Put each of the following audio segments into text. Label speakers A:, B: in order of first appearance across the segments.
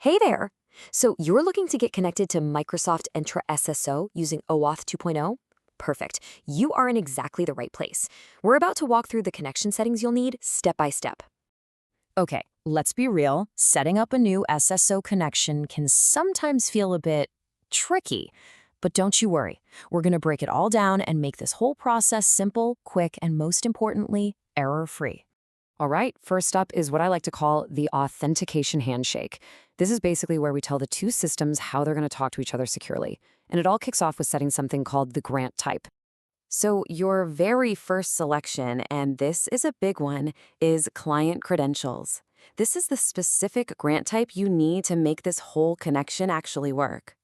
A: Hey there! So you're looking to get connected to Microsoft Entra SSO using OAuth 2.0? Perfect. You are in exactly the right place. We're about to walk through the connection settings you'll need step by step.
B: Okay, let's be real. Setting up a new SSO connection can sometimes feel a bit tricky. But don't you worry. We're going to break it all down and make this whole process simple, quick, and most importantly, error-free.
A: All right, first up is what I like to call the authentication handshake. This is basically where we tell the two systems how they're going to talk to each other securely. And it all kicks off with setting something called the grant type. So your very first selection, and this is a big one, is client credentials. This is the specific grant type you need to make this whole connection actually work.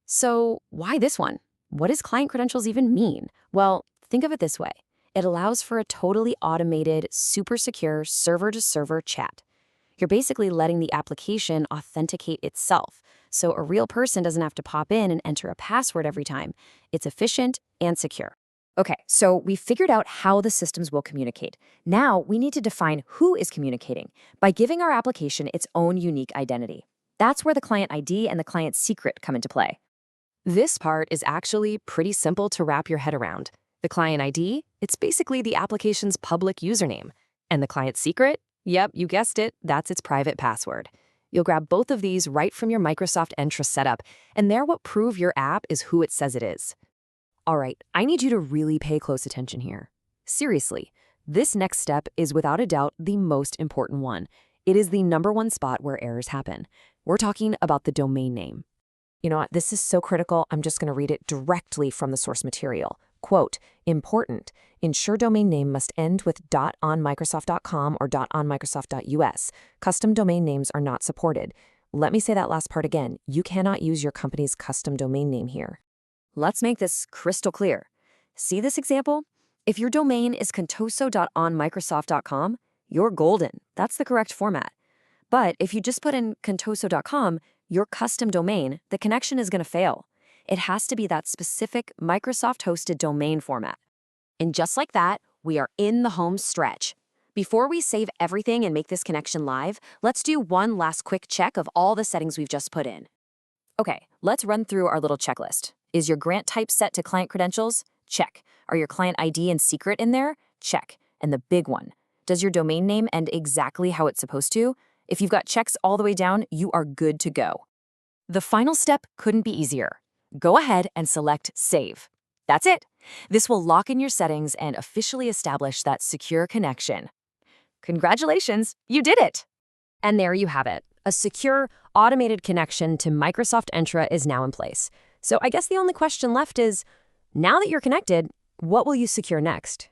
A: So why this one? What does client credentials even mean? Well, think of it this way. It allows for a totally automated, super secure server-to-server chat. You're basically letting the application authenticate itself, so a real person doesn't have to pop in and enter a password every time. It's efficient and secure. Okay, so we figured out how the systems will communicate. Now we need to define who is communicating by giving our application its own unique identity. That's where the client ID and the client secret come into play. This part is actually pretty simple to wrap your head around. The client ID, it's basically the application's public username. And the client secret, yep, you guessed it, that's its private password. You'll grab both of these right from your Microsoft Entra setup, and they're what prove your app is who it says it is. All right, I need you to really pay close attention here. Seriously, this next step is without a doubt the most important one. It is the #1 spot where errors happen. We're talking about the domain name. You know what, this is so critical, I'm just going to read it directly from the source material. Quote, important, ensure domain name must end with .onmicrosoft.com or .onmicrosoft.us. Custom domain names are not supported. Let me say that last part again. You cannot use your company's custom domain name here. Let's make this crystal clear. See this example? If your domain is contoso.onmicrosoft.com, you're golden. That's the correct format. But if you just put in contoso.com, your custom domain, the connection is going to fail. It has to be that specific Microsoft-hosted domain format. And just like that, we are in the home stretch. Before we save everything and make this connection live, let's do one last quick check of all the settings we've just put in. Okay, let's run through our little checklist. Is your grant type set to client credentials? Check. Are your client ID and secret in there? Check. And the big one, does your domain name end exactly how it's supposed to? If you've got checks all the way down, you are good to go. The final step couldn't be easier. Go ahead and select Save. That's it. This will lock in your settings and officially establish that secure connection. Congratulations, you did it! And there you have it. A secure, automated connection to Microsoft Entra is now in place. So I guess the only question left is, now that you're connected, what will you secure next?